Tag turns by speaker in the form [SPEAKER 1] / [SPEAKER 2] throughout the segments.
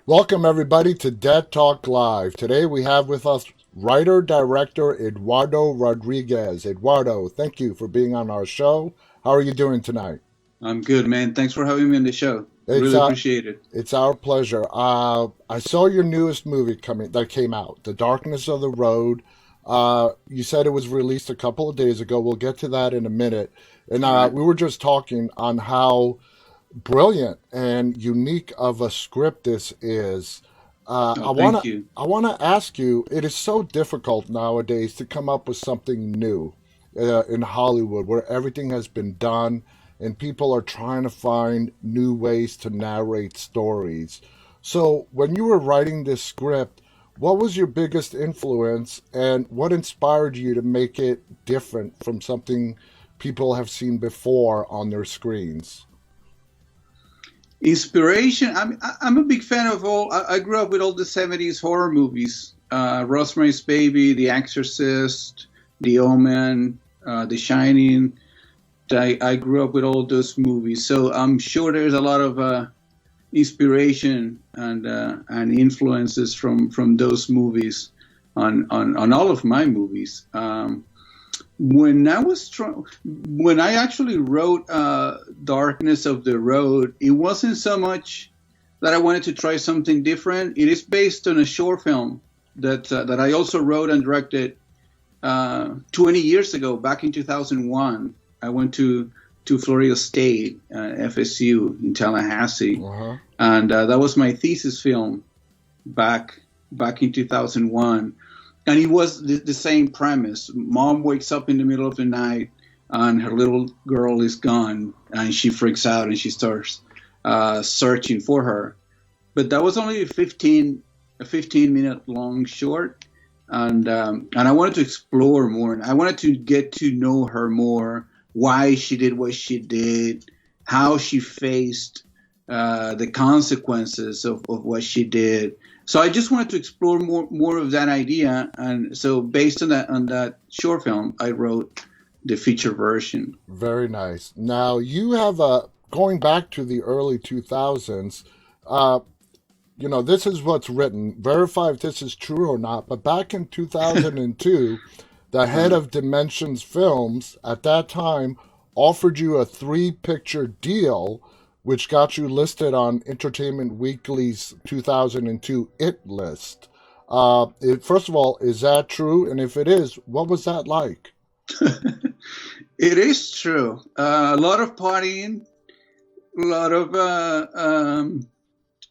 [SPEAKER 1] Welcome, everybody, to Dead Talk Live. Today we have with us writer director Eduardo Rodriguez. Eduardo, thank you for being on our show. How are you doing tonight?
[SPEAKER 2] I'm good, man. Thanks for having me on the show.
[SPEAKER 1] It's
[SPEAKER 2] Really
[SPEAKER 1] uh,
[SPEAKER 2] appreciate it.
[SPEAKER 1] it's our pleasure. I saw your newest movie that came out, The Darkness of the Road. You said it was released a couple of days ago. We'll get to that in a minute. And
[SPEAKER 2] All right.
[SPEAKER 1] we were just talking on how brilliant and unique of a script this is. Uh,
[SPEAKER 2] Oh,
[SPEAKER 1] I wanna
[SPEAKER 2] thank you.
[SPEAKER 1] I wanna ask you. It is so difficult nowadays to come up with something new in Hollywood, where everything has been done, and people are trying to find new ways to narrate stories. So, when you were writing this script, what was your biggest influence, and what inspired you to make it different from something people have seen before on their screens?
[SPEAKER 2] Inspiration. I'm a big fan of all. I grew up with all the '70s horror movies. Rosemary's Baby, The Exorcist, The Omen, The Shining. I grew up with all those movies, so I'm sure there's a lot of inspiration and influences from those movies on all of my movies. When I actually wrote Darkness of the Road, it wasn't so much that I wanted to try something different. It is based on a short film that I also wrote and directed 20 years ago, back in 2001. I went to Florida State, FSU in Tallahassee,
[SPEAKER 1] Uh-huh.
[SPEAKER 2] and that was my thesis film back back in 2001. And it was the same premise. Mom wakes up in the middle of the night and her little girl is gone, and she freaks out and she starts searching for her. But that was only a 15-minute long short, and I wanted to explore more. I wanted to get to know her more, why she did what she did, how she faced the consequences of what she did. So I just wanted to explore more of that idea, and so based on that short film, I wrote the feature version.
[SPEAKER 1] Very nice. Now you have going back to the early 2000s. Uh, this is what's written. Verify if this is true or not. But back in 2002, the head
[SPEAKER 2] Uh,
[SPEAKER 1] of Dimensions Films at that time offered you a three-picture deal, which got you listed on Entertainment Weekly's 2002 It list. First of all, is that true? And if it is, what was that like?
[SPEAKER 2] it is true. A lot of partying, a lot of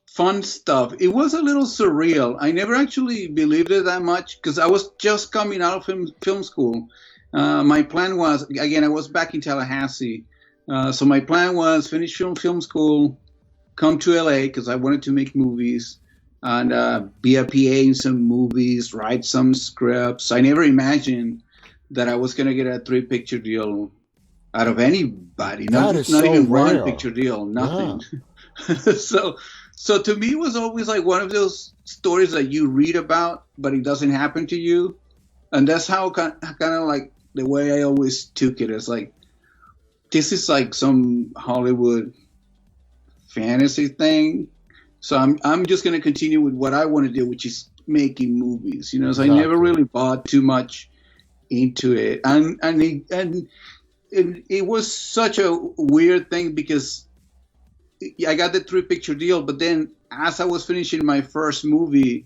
[SPEAKER 2] fun stuff. It was a little surreal. I never actually believed it that much because I was just coming out of film school. My plan was, again, I was back in Tallahassee. So my plan was finish film school, come to LA because I wanted to make movies and be a PA in some movies, write some scripts. I never imagined that I was going to get a three-picture deal out of anybody,
[SPEAKER 1] That is
[SPEAKER 2] not
[SPEAKER 1] so
[SPEAKER 2] even one
[SPEAKER 1] rare.
[SPEAKER 2] picture deal,
[SPEAKER 1] Yeah.
[SPEAKER 2] nothing. so so to me it was always like one of those stories that you read about but it doesn't happen to you, and that's how kind of like the way I always took it. It's like this is like some Hollywood fantasy thing, so I'm just going to continue with what I want to do, which is making movies, so I never
[SPEAKER 1] Exactly.
[SPEAKER 2] really bought too much into it, and it was such a weird thing because I got the three picture deal, but then as I was finishing my first movie,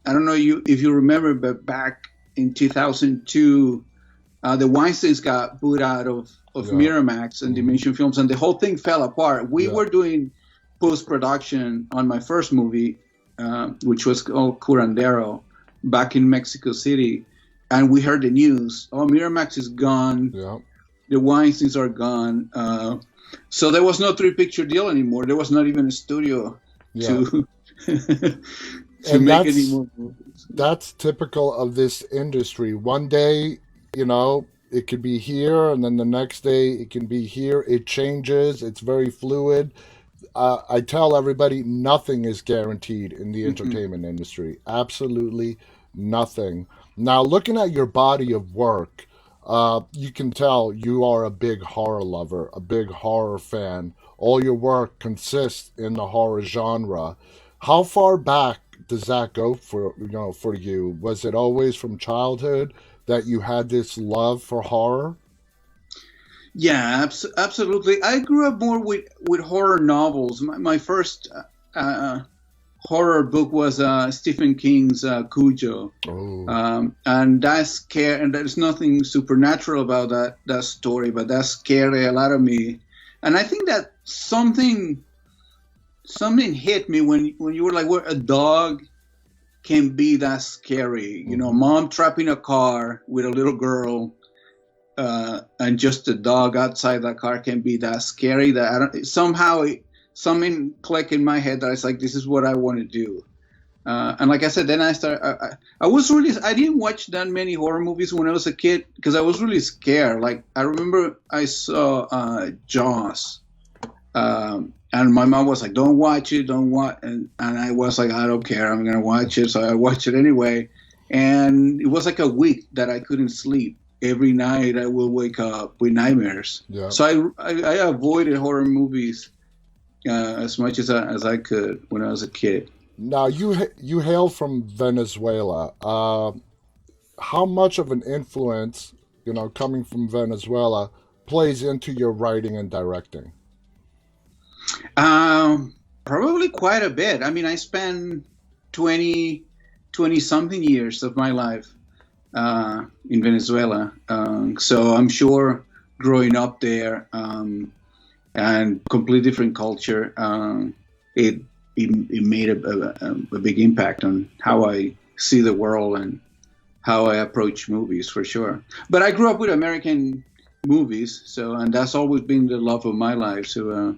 [SPEAKER 2] I don't know if you remember, but back in 2002, the Weinsteins got booed out of
[SPEAKER 1] Yeah.
[SPEAKER 2] Miramax and
[SPEAKER 1] Hmm.
[SPEAKER 2] Dimension Films, and the whole thing fell apart. We
[SPEAKER 1] Yeah.
[SPEAKER 2] were doing post production on my first movie, which was called Curandero, back in Mexico City, and we heard the news. Oh, Miramax is gone.
[SPEAKER 1] Yeah.
[SPEAKER 2] The Weinsteins are gone. So there was no three picture deal anymore. There was not even a studio
[SPEAKER 1] Yeah.
[SPEAKER 2] to to
[SPEAKER 1] And
[SPEAKER 2] make any
[SPEAKER 1] that's
[SPEAKER 2] more movies.
[SPEAKER 1] that's typical of this industry. One day, it could be here, and then the next day it can be here. It changes. It's very fluid. I tell everybody nothing is guaranteed in the
[SPEAKER 2] Mhm.
[SPEAKER 1] entertainment industry. Absolutely nothing. Now, looking at your body of work, you can tell you are a big horror lover, a big horror fan. All your work consists in the horror genre. How far back does that go for for you? Was it always from childhood that you had this love for horror?
[SPEAKER 2] Yeah, absolutely. I grew up more with horror novels. My first horror book was Stephen King's Cujo.
[SPEAKER 1] Oh,
[SPEAKER 2] And that's scary, and there's nothing supernatural about that story, but that scared a lot of me. And I think that something hit me when you were like, where a dog can be that scary. You know,
[SPEAKER 1] hmm,
[SPEAKER 2] mom trapped in a car with a little girl, and just a dog outside that car can be that scary. That I don't, somehow something clicked in my head that it's like, this is what I want to do. And like I said, then I started. I didn't watch that many horror movies when I was a kid because I was really scared. Like I remember I saw Jaws, and my mom was like, "Don't watch it, don't watch." And I was like, "I don't care, I'm gonna watch it." So I watched it anyway, and it was like a week that I couldn't sleep. Every night I will wake up with nightmares.
[SPEAKER 1] yeah.
[SPEAKER 2] So I avoided horror movies as much as I could when I was a kid.
[SPEAKER 1] Now you hail from Venezuela. How much of an influence, coming from Venezuela, plays into your writing and directing?
[SPEAKER 2] Probably quite a bit. I mean, I spent 20, 20 something years of my life in Venezuela. So I'm sure growing up there and completely different culture, it made a big impact on how I see the world and how I approach movies for sure. But I grew up with American movies, so and that's always been the love of my life. So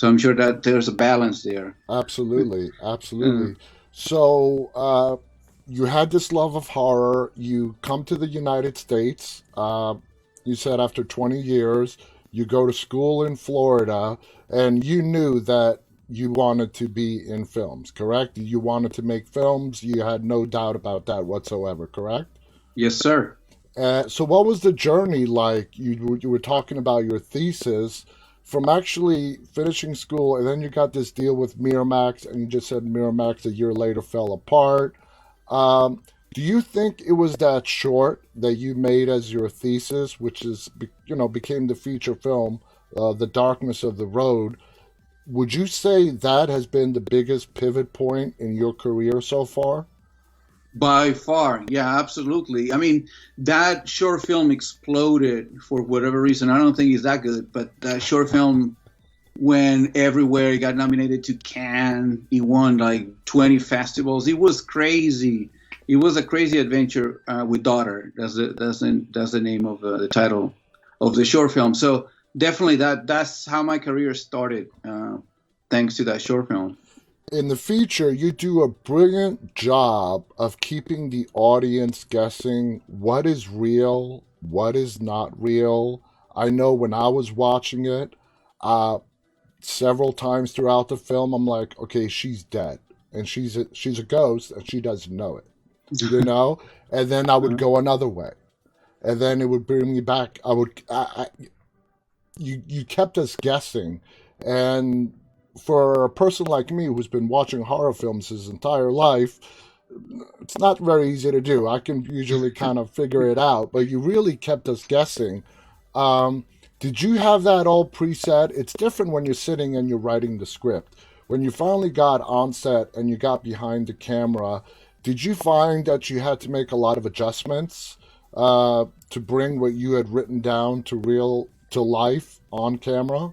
[SPEAKER 2] I'm sure that there's a balance there.
[SPEAKER 1] Absolutely,
[SPEAKER 2] Uh,
[SPEAKER 1] absolutely. So you had this love of horror. You come to the United States. You said after 20 years, you go to school in Florida, and you knew that you wanted to be in films, correct? You wanted to make films. You had no doubt about that whatsoever, correct?
[SPEAKER 2] yes, sir.
[SPEAKER 1] So, what was the journey like? You were talking about your thesis from actually finishing school, and then you got this deal with Miramax, and you just said Miramax a year later fell apart. Um, do you think it was that short that you made as your thesis, which became the feature film, The Darkness of the Road? Would you say that has been the biggest pivot point in your career so far?
[SPEAKER 2] By far, yeah, absolutely. I mean, that short film exploded for whatever reason. I don't think it's that good, but that short film went everywhere. It got nominated to Cannes. It won like 20 festivals. It was crazy. It was a crazy adventure with daughter. That's the name of the title of the short film. So definitely that's how my career started. Thanks to that short film.
[SPEAKER 1] In the feature, you do a brilliant job of keeping the audience guessing what is real, what is not real. I know when I was watching it, uh, several times throughout the film, I'm like, okay, she's dead, and she's a ghost, and she doesn't know it, you know. And then I would go another way, and then it would bring me back. You kept us guessing, and for a person like me who's been watching horror films his entire life, it's not very easy to do. I can usually kind of figure it out, but you really kept us guessing. Um, did you have that all preset? It's different when you're sitting and you're writing the script. When you finally got on set and you got behind the camera, did you find that you had to make a lot of adjustments to bring what you had written down to life on camera?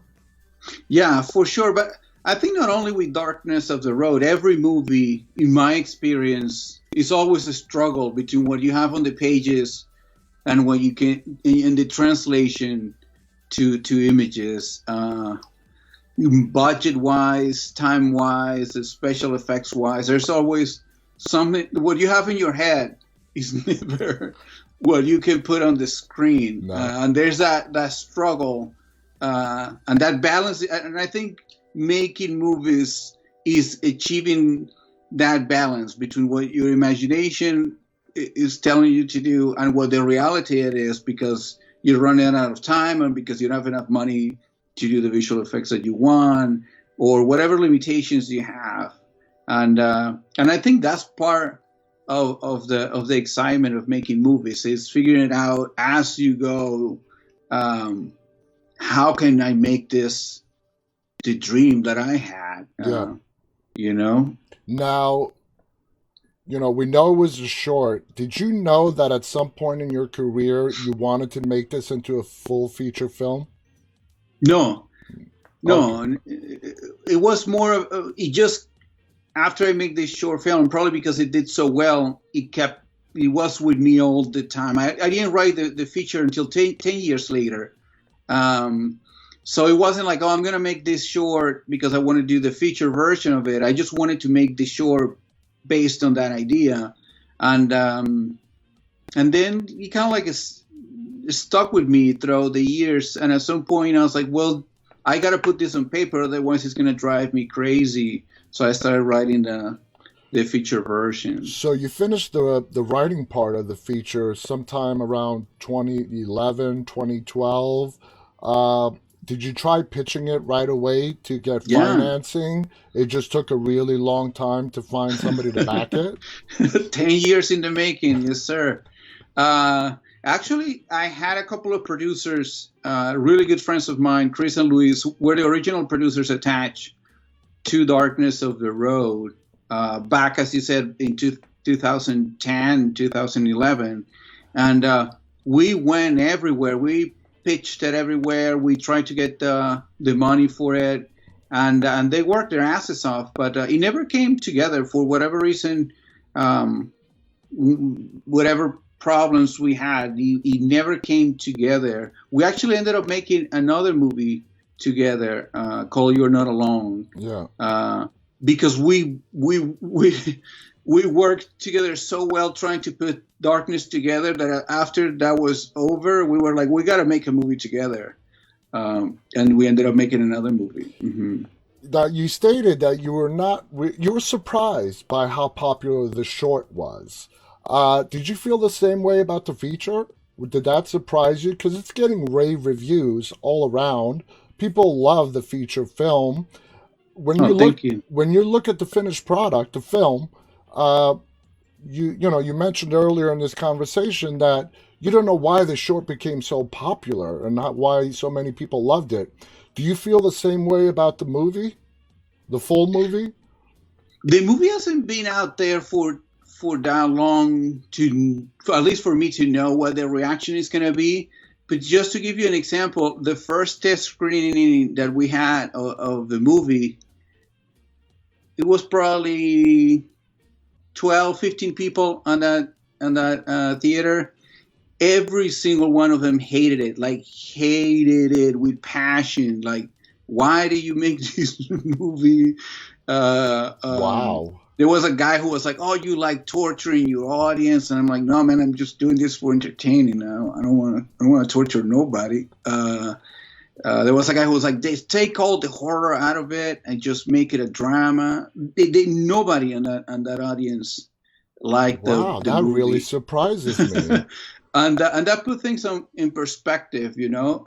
[SPEAKER 2] Yeah, for sure. But I think not only with Darkness of the Road, every movie, in my experience, is always a struggle between what you have on the pages and what you can in the translation to images. Budget wise, time wise, special effects wise, there's always something. What you have in your head is never what you can put on the screen,
[SPEAKER 1] No.
[SPEAKER 2] and there's that struggle and that balance. And I think making movies is achieving that balance between what your imagination is telling you to do and what the reality it is, because you're running out of time and because you don't have enough money to do the visual effects that you want or whatever limitations you have. and I think that's part of the excitement of making movies, is figuring it out as you go. How can I make this the dream that I had?
[SPEAKER 1] Yeah.
[SPEAKER 2] You know.
[SPEAKER 1] Now, we know it was a short. Did you know that at some point in your career you wanted to make this into a full feature film?
[SPEAKER 2] No,
[SPEAKER 1] Okay.
[SPEAKER 2] no. It was more of it just after I make this short film, probably because it did so well, it was with me all the time. I didn't write the feature until 10 years later. Um, so it wasn't like, oh, I'm going to make this short because I want to do the feature version of it. I just wanted to make the short based on that idea. And then it kind of like stuck with me throughout the years. And at some point I was like, well, I got to put this on paper, otherwise it's going to drive me crazy. So I started writing the feature version.
[SPEAKER 1] So you finished the writing part of the feature sometime around 2011, 2012. Did you try pitching it right away to get
[SPEAKER 2] Yeah.
[SPEAKER 1] financing? It just took a really long time to find somebody to back it.
[SPEAKER 2] 10 years in the making, yes, sir. Uh, Actually, I had a couple of producers, really good friends of mine, Chris and Luis, were the original producers attached to Darkness of the Road, back, as you said, in 2010, 2011. And we went everywhere. We pitched it everywhere. We tried to get the money for it. And they worked their asses off, but it never came together for whatever reason. Um, Whatever problems we had, it never came together. We actually ended up making another movie together, called "You're Not Alone,"
[SPEAKER 1] Yeah.
[SPEAKER 2] because we worked together so well trying to put Darkness together that after that was over, we were like, we got to make a movie together, and we ended up making another movie.
[SPEAKER 1] That you stated that you were surprised by how popular the short was. Did you feel the same way about the feature? Did that surprise you? Because it's getting rave reviews all around. People love the feature film. When you
[SPEAKER 2] Oh,
[SPEAKER 1] look
[SPEAKER 2] thank you.
[SPEAKER 1] when you look at the finished product, the film, uh, you mentioned earlier in this conversation that you don't know why the short became so popular and not why so many people loved it. Do you feel the same way about the movie, the full movie?
[SPEAKER 2] The movie hasn't been out there for that long at least for me to know what the reaction is going to be. But just to give you an example, the first test screening that we had of the movie, it was probably 12, 15 people on that theater. Every single one of them hated it, like hated it with passion. Like, why do you make this movie? Uh, um,
[SPEAKER 1] Wow.
[SPEAKER 2] there was a guy who was like, "Oh, you like torturing your audience," and I'm like, "No, man, I'm just doing this for entertaining. Now, I don't want to torture nobody." There was a guy who was like, "They take all the horror out of it and just make it a drama." Nobody on that audience liked
[SPEAKER 1] Wow,
[SPEAKER 2] the
[SPEAKER 1] that really
[SPEAKER 2] movie.
[SPEAKER 1] surprises me.
[SPEAKER 2] And that put things in perspective, you know.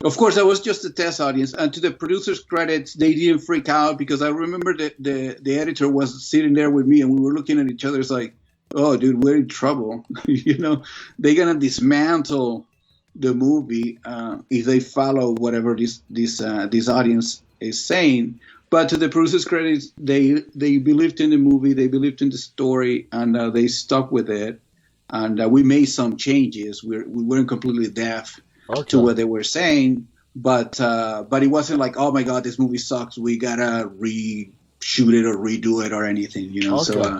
[SPEAKER 2] Of course, that was just a test audience, and to the producers' credits, they didn't freak out because I remember the editor was sitting there with me, and we were looking at each other. It's like, oh, dude, we're in trouble. You know, they're gonna dismantle the movie if they follow whatever this audience is saying. But to the producers' credits, they believed in the movie, they believed in the story, and they stuck with it. And we made some changes. We weren't completely deaf to
[SPEAKER 1] Okay.
[SPEAKER 2] what they were saying, but it wasn't like, oh my god, this movie sucks. We gotta reshoot it or redo it or anything, you know. So
[SPEAKER 1] Okay. Okay.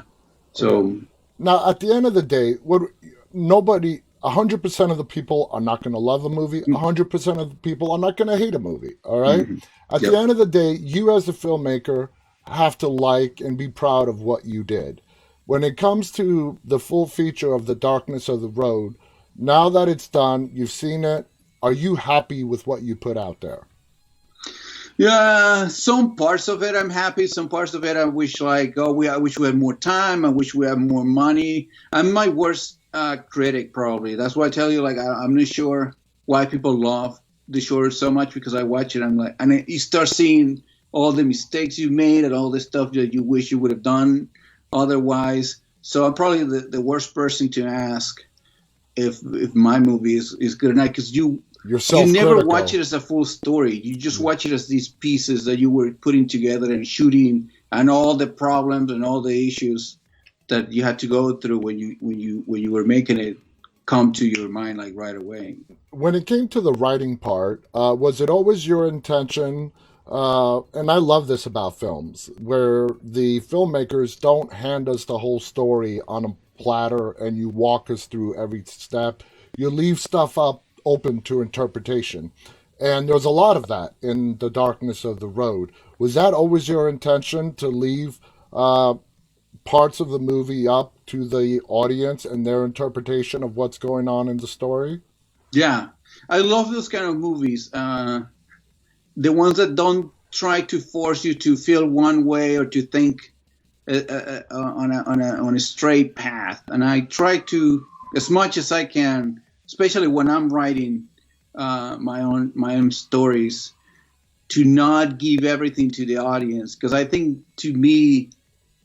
[SPEAKER 2] so
[SPEAKER 1] Now, at the end of the day, 100% of the people are not going to love a movie. 100% of the people are not going to hate a movie. All right.
[SPEAKER 2] mhm.
[SPEAKER 1] At the
[SPEAKER 2] Yep.
[SPEAKER 1] end of the day, you as a filmmaker have to like and be proud of what you did. When it comes to the full feature of The Darkness of the Road, now that it's done, you've seen it, are you happy with what you put out there?
[SPEAKER 2] Yeah, some parts of it I'm happy. Some parts of it I wish, like, oh, I wish we had more time. I wish we had more money. I'm my worst critic, probably. That's why I tell you, like, I'm not sure why people love the short so much, because I watch it. I'm like, and you start seeing all the mistakes you made and all the stuff that you wish you would have done otherwise. So I'm probably the worst person to ask if my movie is good or not, because
[SPEAKER 1] You're
[SPEAKER 2] you never watch
[SPEAKER 1] self-critical.
[SPEAKER 2] it as a full story. You just watch it as these pieces that you were putting together and shooting, and all the problems and all the issues that you had to go through when you were making it come to your mind like right away.
[SPEAKER 1] When it came to the writing part, was it always your intention? And I love this about films, where the filmmakers don't hand us the whole story on a platter and you walk us through every step. You leave stuff up open to interpretation. And there's a lot of that in The Darkness of the Road. Was that always your intention to leave parts of the movie up to the audience and their interpretation of what's going on in the story?
[SPEAKER 2] Yeah, I love those kind of movies. The ones that don't try to force you to feel one way or to think on a straight path. And I try to, as much as I can, especially when I'm writing my own stories, to not give everything to the audience, because I think to me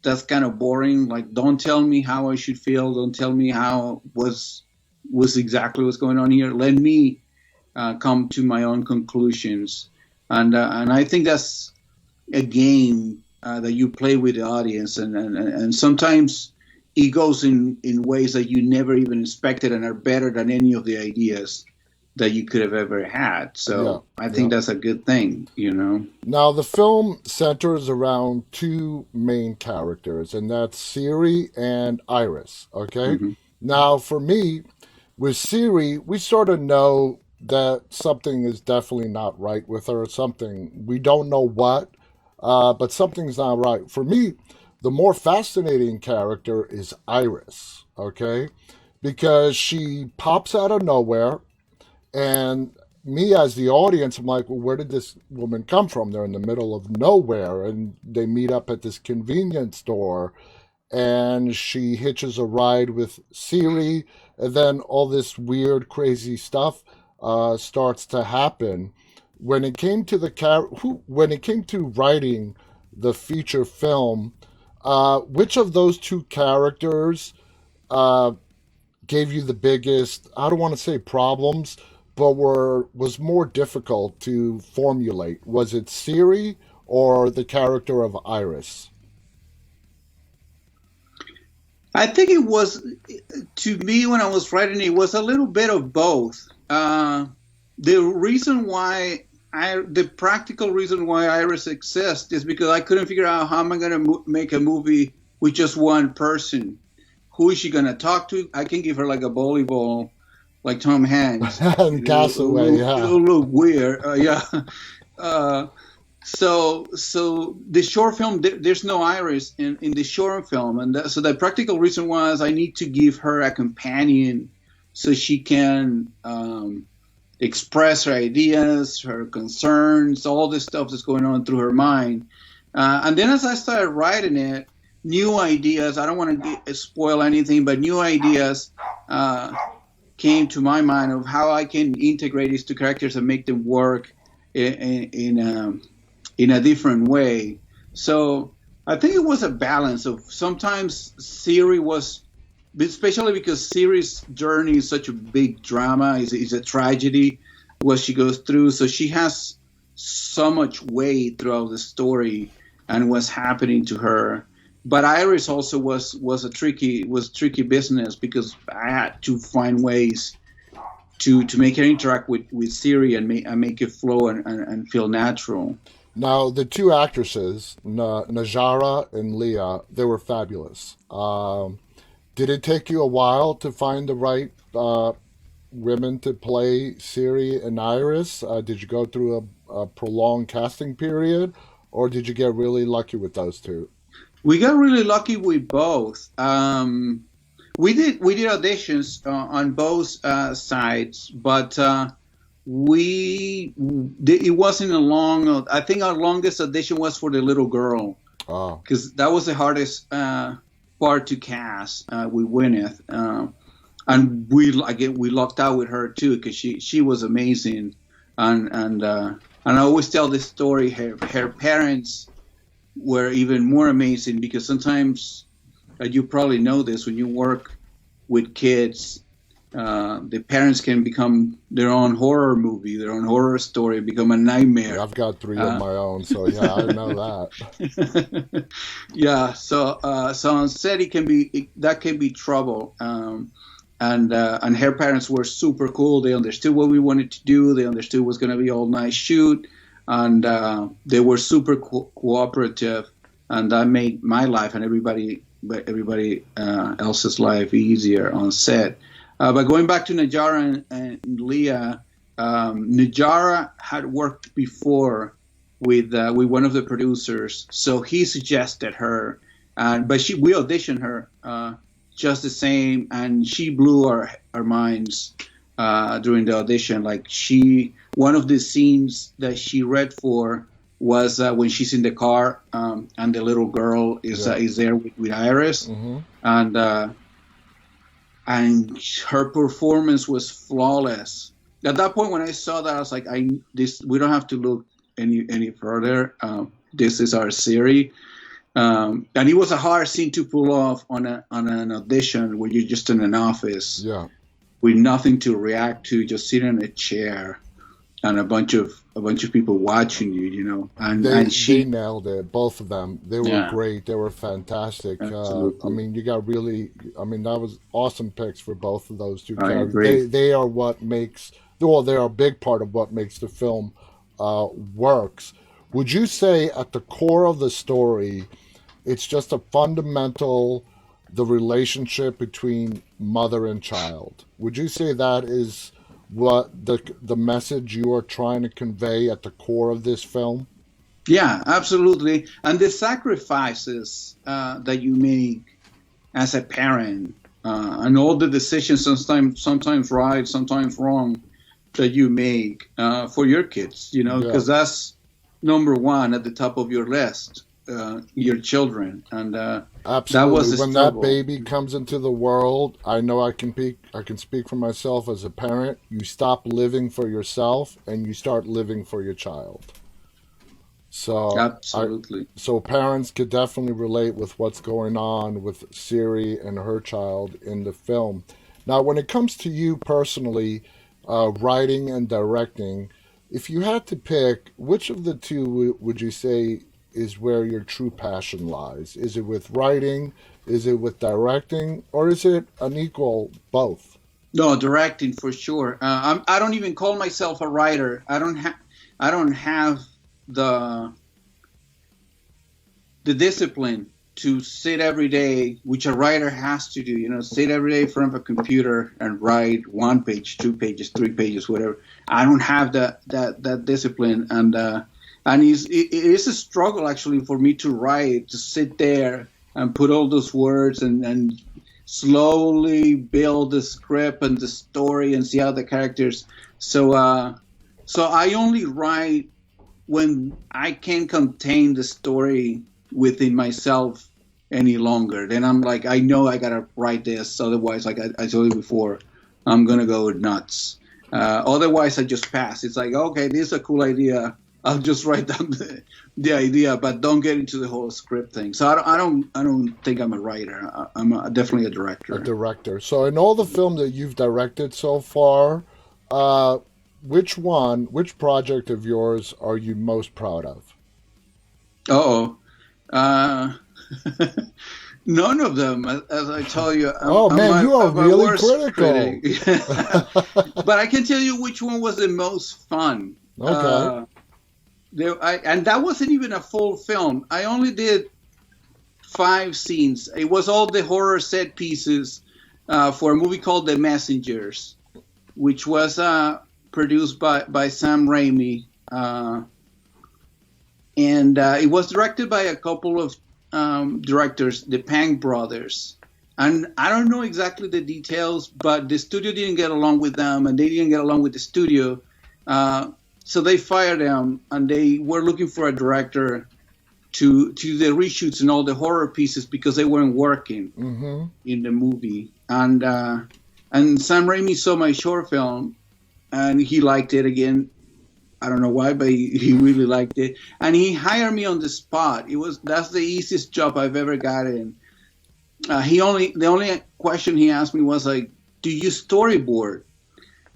[SPEAKER 2] that's kind of boring. Like, don't tell me how I should feel. Don't tell me how was exactly what's going on here. Let me come to my own conclusions, and I think that's a game that you play with the audience, and sometimes it goes in ways that you never even expected and are better than any of the ideas that you could have ever had.
[SPEAKER 1] Yeah,
[SPEAKER 2] So I
[SPEAKER 1] yeah.
[SPEAKER 2] think that's a good thing, you know.
[SPEAKER 1] Now, the film centers around two main characters, and that's Siri and Iris, okay?
[SPEAKER 2] Hmm.
[SPEAKER 1] Now, for me, with Siri, we sort of know that something is definitely not right with her, something, we don't know what, but something's not right. For me, the more fascinating character is Iris, okay? Because she pops out of nowhere, and me as the audience, I'm like, well, where did this woman come from? They're in the middle of nowhere, and they meet up at this convenience store, and she hitches a ride with Siri, and then all this weird, crazy stuff starts to happen. When it came to when it came to writing the feature film, which of those two characters uh, gave you the biggest, I don't want to say problems, but was more difficult to formulate? Was it Siri or the character of Iris?
[SPEAKER 2] I think it was, to me, when I was writing, it was a little bit of both. The reason why the practical reason why Iris exists is because I couldn't figure out how am I going to make a movie with just one person. Who is she going to talk to? I can give her like a bowling ball, like Tom Hanks.
[SPEAKER 1] And Castaway, yeah.
[SPEAKER 2] It'll look weird. Yeah. Uh, so the short film, there's no Iris in the short film, and so the practical reason was I need to give her a companion so she can express her ideas, her concerns, all this stuff that's going on through her mind. And then as I started writing it, new ideas. I don't want to spoil anything, but new ideas came to my mind of how I can integrate these two characters and make them work in a different way. So I think it was a balance of sometimes Siri was, especially because Siri's journey is such a big drama, is a tragedy, what she goes through. So she has so much weight throughout the story and what's happening to her. But Iris also was tricky business because I had to find ways to make her interact with Siri and make it flow and feel natural.
[SPEAKER 1] Now, the two actresses, Najara and Leah, they were fabulous. Did it take you a while to find the right women to play Siri and Iris? Did you go through a prolonged casting period, or did you get really lucky with those two?
[SPEAKER 2] We got really lucky with both. We did auditions on both sides, but it wasn't a long. I think our longest audition was for the little girl
[SPEAKER 1] Oh,
[SPEAKER 2] because that was the hardest part to cast with Gwyneth, and we lucked out with her too because she was amazing, and And I always tell this story. Her parents were even more amazing because sometimes, you probably know this, when you work with kids, the parents can become their own horror movie, their own horror story, become a
[SPEAKER 1] Yeah,
[SPEAKER 2] nightmare.
[SPEAKER 1] I've got three of my own, so yeah, I know that.
[SPEAKER 2] Yeah, so on set that can be trouble. And her parents were super cool. They understood what we wanted to do. They understood it was going to be all nice shoot, and they were super cooperative, and that made my life and everybody else's life easier on set. But going back to Najara and Leah, Najara had worked before with one of the producers, so he suggested her, but we auditioned her just the same, and she blew our minds during the audition. Like, one of the scenes that she read for was when she's in the car, and the little girl is there with Iris,
[SPEAKER 1] Mm-hmm.
[SPEAKER 2] and her performance was flawless. At that point, when I saw that, I was like, we don't have to look any further. This is our series. And it was a hard scene to pull off on an audition where you're just in an office with nothing to react to, just sitting in a chair and a bunch of people watching you, And
[SPEAKER 1] they nailed it, both of them. They were great. They were fantastic.
[SPEAKER 2] Absolutely.
[SPEAKER 1] I mean, that was awesome picks for both of those two
[SPEAKER 2] I
[SPEAKER 1] characters.
[SPEAKER 2] agree.
[SPEAKER 1] They are what makes, they are a big part of what makes the film works. Would you say at the core of the story, it's just a fundamental, the relationship between mother and child? Would you say that is what the message you are trying to convey at the core of this film?
[SPEAKER 2] Yeah, absolutely. And the sacrifices that you make as a parent, and all the decisions, sometimes right, sometimes wrong, that you make for your kids, because that's number one at the top of your list, your children. And
[SPEAKER 1] Absolutely.
[SPEAKER 2] that was a
[SPEAKER 1] When
[SPEAKER 2] struggle.
[SPEAKER 1] that baby comes into the world, I know I can speak for myself as a parent. You stop living for yourself and you start living for your child.
[SPEAKER 2] Absolutely.
[SPEAKER 1] So parents could definitely relate with what's going on with Siri and her child in the film. Now, when it comes to you personally, writing and directing, if you had to pick, which of the two would you say is where your true passion lies? Is it with writing? Is it with directing? Or is it an equal both?
[SPEAKER 2] No, directing for sure. I don't even call myself a writer. I don't have the discipline to sit every day, which a writer has to do. Sit every day in front of a computer and write 1 page, 2 pages, 3 pages, whatever. I don't have that discipline, and it is a struggle actually for me to write, to sit there and put all those words and slowly build the script and the story and see how the characters. So I only write when I can't contain the story within myself any longer. Then I'm like, I know I gotta write this, otherwise, like I told you before, I'm gonna go nuts. Otherwise, I just pass. It's like, okay, this is a cool idea. I'll just write down the idea, but don't get into the whole script thing. So I don't think I'm a writer. I'm definitely a director.
[SPEAKER 1] A director. So in all the film that you've directed so far, which project of yours are you most proud of?
[SPEAKER 2] Uh, none of them, as I tell you.
[SPEAKER 1] Man, you are really critical.
[SPEAKER 2] But I can tell you which one was the most fun.
[SPEAKER 1] Okay.
[SPEAKER 2] And that wasn't even a full film. I only did 5 scenes. It was all the horror set pieces for a movie called The Messengers, which was produced by Sam Raimi. And it was directed by a couple of directors, the Pang brothers. And I don't know exactly the details, but the studio didn't get along with them, and they didn't get along with the studio. So they fired them, and they were looking for a director to the reshoots and all the horror pieces because they weren't working in the movie. And Sam Raimi saw my short film, and he liked it again. I don't know why, but he really liked it, and he hired me on the spot. That's the easiest job I've ever gotten. The only question he asked me was like, "Do you storyboard?"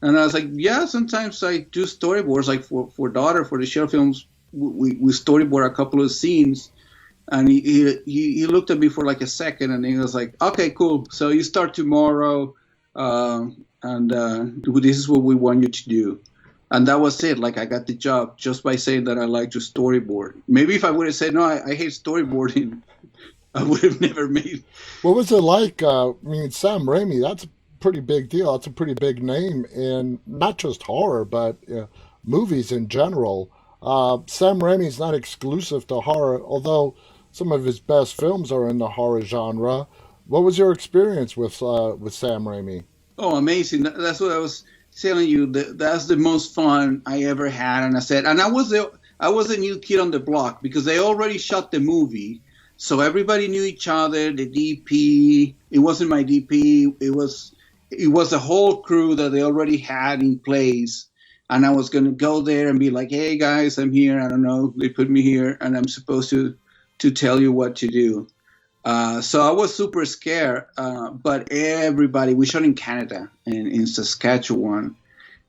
[SPEAKER 2] And I was like, "Yeah, sometimes I do storyboards, like for daughter for the short films. We storyboard a couple of scenes." And he looked at me for like a second, and he was like, "Okay, cool. So you start tomorrow, and this is what we want you to do." And that was it. Like I got the job just by saying that I like to storyboard. Maybe if I would have said no, I hate storyboarding, I would have never made.
[SPEAKER 1] What was it like? I mean, Sam Raimi, that's a pretty big deal. That's a pretty big name in not just horror, but movies in general. Sam Raimi's not exclusive to horror, although some of his best films are in the horror genre. What was your experience with Sam Raimi?
[SPEAKER 2] Oh, amazing! That's what I was telling you. That's the most fun I ever had. And I said, and I was a new kid on the block because they already shot the movie, so everybody knew each other. The DP, it wasn't my DP. It was a whole crew that they already had in place. And I was gonna go there and be like, "Hey guys, I'm here. I don't know. They put me here, and I'm supposed to tell you what to do." So I was super scared, but everybody, we shot in Canada and in Saskatchewan,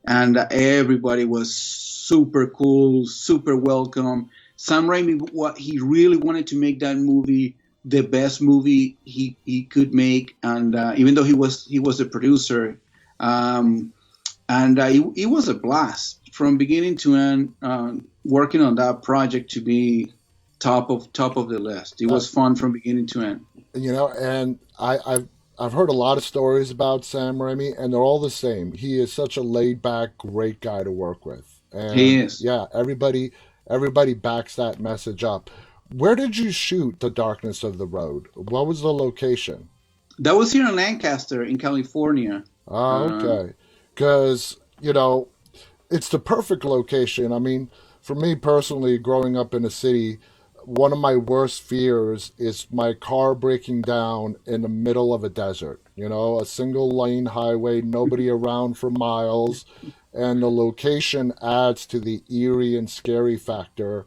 [SPEAKER 2] and everybody was super cool, super welcome. Sam Raimi, what he really wanted to make that movie the best movie he could make, and even though he was a producer, um, and it was a blast from beginning to end. Working on that project to be top of the list. It
[SPEAKER 1] Uh,
[SPEAKER 2] was fun from beginning to end.
[SPEAKER 1] and I've heard a lot of stories about Sam Raimi, and they're all the same. He is such a laid back, great guy to work with,
[SPEAKER 2] He
[SPEAKER 1] and
[SPEAKER 2] is.
[SPEAKER 1] yeah, everybody backs that message up. Where did you shoot The Darkness of the Road? What was the location?
[SPEAKER 2] That was here in Lancaster, in California.
[SPEAKER 1] Oh,
[SPEAKER 2] Uh,
[SPEAKER 1] okay. Because, it's the perfect location. I mean, for me personally, growing up in a city, one of my worst fears is my car breaking down in the middle of a desert. A single lane highway, nobody around for miles, and the location adds to the eerie and scary factor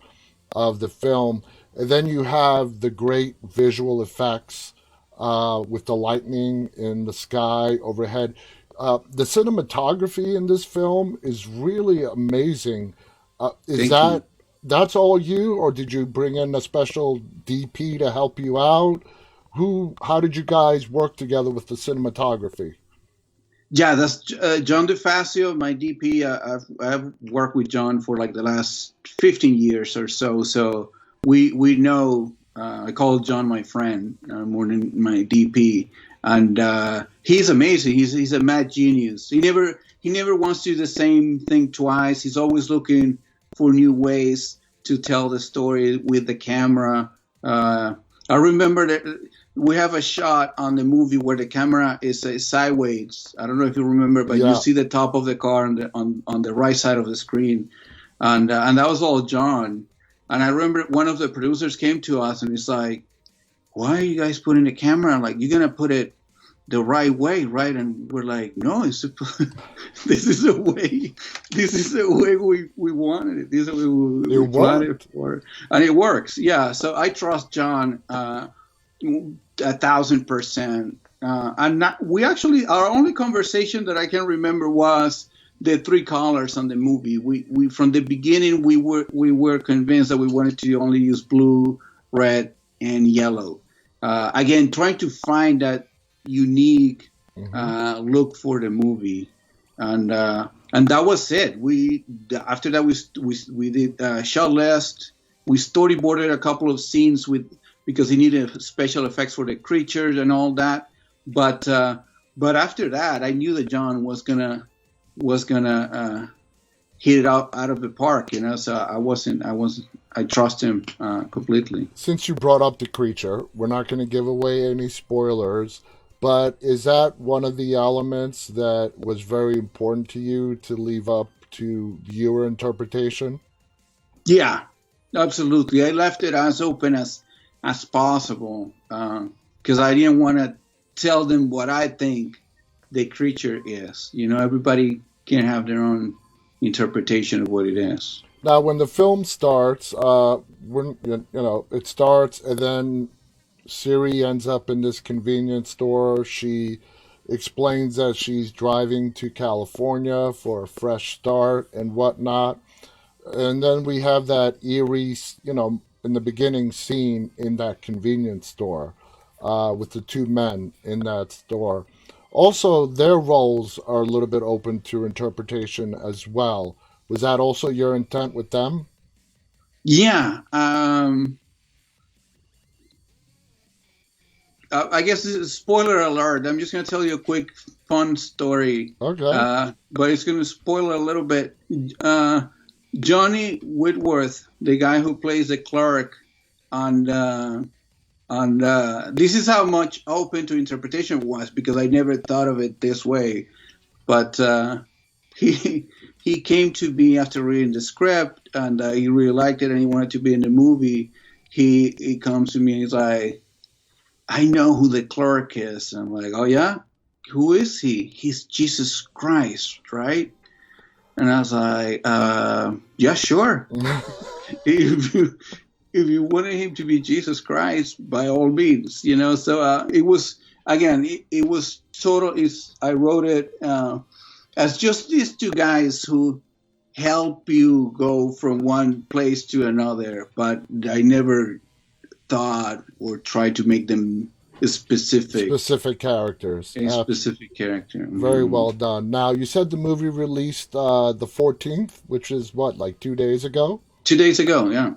[SPEAKER 1] of the film. And then you have the great visual effects with the lightning in the sky overhead. The cinematography in this film is really amazing. Is
[SPEAKER 2] Thank you.
[SPEAKER 1] that's all you, or did you bring in a special DP to help you out? How did you guys work together with the cinematography?
[SPEAKER 2] Yeah, that's John DeFazio, my DP. I've worked with John for like the last 15 years or so. So we know. I call John my friend more than my DP, and he's amazing. He's a mad genius. He never wants to do the same thing twice. He's always looking for new ways to tell the story with the camera. I remember that we have a shot on the movie where the camera is sideways. I don't know if you remember, but you
[SPEAKER 1] Yeah.
[SPEAKER 2] see the top of the car on the right side of the screen, and that was all John. And I remember one of the producers came to us and he's like, "Why are you guys putting the camera on? Like, you're gonna put it the right way, right?" And we're like, "No, this is the way. This is the way we wanted it. This is the way
[SPEAKER 1] It
[SPEAKER 2] we planned it
[SPEAKER 1] worked.
[SPEAKER 2] for, and it works." Yeah. So I trust John 1,000%. And we actually, our only conversation that I can remember was the three colors on the movie. We from the beginning we were convinced that we wanted to only use blue, red, and yellow. Again, trying to find that unique
[SPEAKER 1] Hmm.
[SPEAKER 2] look for the movie, and that was it. After that we did shot list. We storyboarded a couple of scenes because he needed special effects for the creatures and all that. But after that, I knew that John was gonna hit it out of the park. So I trust him completely.
[SPEAKER 1] Since you brought up the creature, we're not going to give away any spoilers, but is that one of the elements that was very important to you to leave up to viewer interpretation?
[SPEAKER 2] Yeah, absolutely. I left it as open as possible because I didn't want to tell them what I think the creature is. Everybody can have their own interpretation of what it is.
[SPEAKER 1] Now, when the film starts, it starts, and then Siri ends up in this convenience store. She explains that she's driving to California for a fresh start and whatnot. And then we have that eerie, in the beginning scene in that convenience store with the two men in that store. Also, their roles are a little bit open to interpretation as well. Was that also your intent with them?
[SPEAKER 2] Yeah. I guess this is spoiler alert. I'm just going to tell you a quick fun story,
[SPEAKER 1] Okay.
[SPEAKER 2] but it's going to spoil a little bit. Uh, Johnny Whitworth, the guy who plays the clerk on this is how much open to interpretation it was because I never thought of it this way. But he he came to me after reading the script and he really liked it and he wanted to be in the movie. He comes to me and he's like, I know who the clerk is. I'm like, oh yeah, who is he? He's Jesus Christ, right? And I was like, yeah, sure. if you if you wanted him to be Jesus Christ, by all means, you know. So it was again, it was total. I wrote it as just these two guys who help you go from one place to another, but I never thought or tried to make them
[SPEAKER 1] Specific characters.
[SPEAKER 2] a specific character.
[SPEAKER 1] Very well done. Now, you said the movie released the 14th, which is what, like 2 days ago?
[SPEAKER 2] 2 days ago, yeah.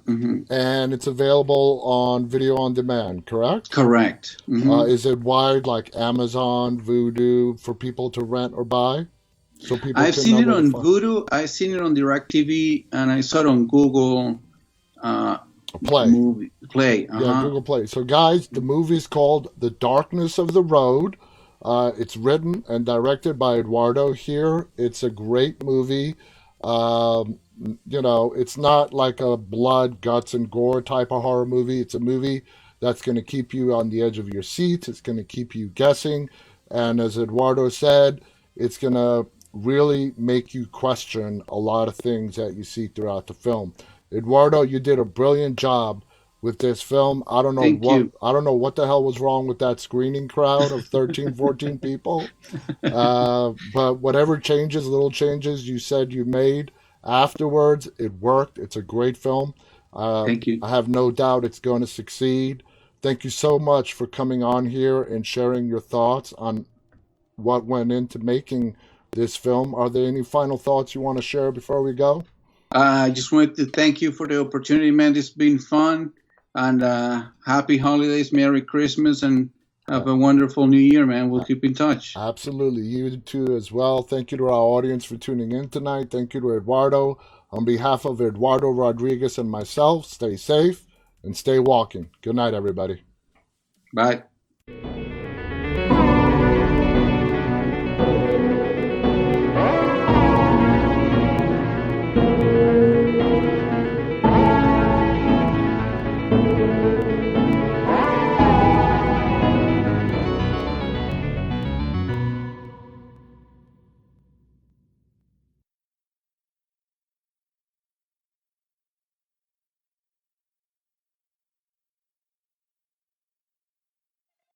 [SPEAKER 1] And it's available on video on demand, correct?
[SPEAKER 2] Correct.
[SPEAKER 1] Is it wide like Amazon, Vudu, for people to rent or buy? So people
[SPEAKER 2] I've
[SPEAKER 1] can
[SPEAKER 2] seen
[SPEAKER 1] know
[SPEAKER 2] it
[SPEAKER 1] where to
[SPEAKER 2] on
[SPEAKER 1] find
[SPEAKER 2] Vudu, I've seen it on DirecTV, and I saw it on Google
[SPEAKER 1] Play.
[SPEAKER 2] Movie Play.
[SPEAKER 1] Yeah, Google Play. So, guys, the movie's called The Darkness of the Road. It's written and directed by Eduardo here. It's a great movie. Um, it's not like a blood, guts, and gore type of horror movie. It's a movie that's going to keep you on the edge of your seats. It's going to keep you guessing. And as Eduardo said, it's going to really make you question a lot of things that you see throughout the film. Eduardo, you did a brilliant job with this film.
[SPEAKER 2] Thank you.
[SPEAKER 1] I don't know what the hell was wrong with that screening crowd of 13, 14 people. But whatever changes, little changes you said you made afterwards, it worked. It's a great film.
[SPEAKER 2] Thank you.
[SPEAKER 1] I have no doubt it's going to succeed. Thank you so much for coming on here and sharing your thoughts on what went into making this film. Are there any final thoughts you want to share before we go?
[SPEAKER 2] I just wanted to thank you for the opportunity, man. It's been fun. And happy holidays, Merry Christmas, and have a wonderful New Year, man. We'll keep in touch.
[SPEAKER 1] Absolutely. You too as well. Thank you to our audience for tuning in tonight. Thank you to Eduardo. On behalf of Eduardo Rodriguez and myself, stay safe and stay walking. Good night, everybody.
[SPEAKER 2] Bye.